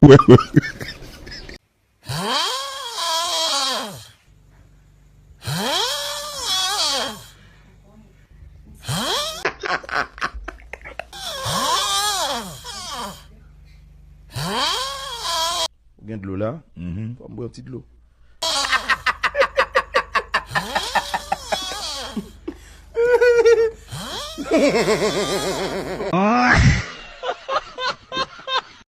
Gain de l'eau là. Faut boire un petit de l'eau.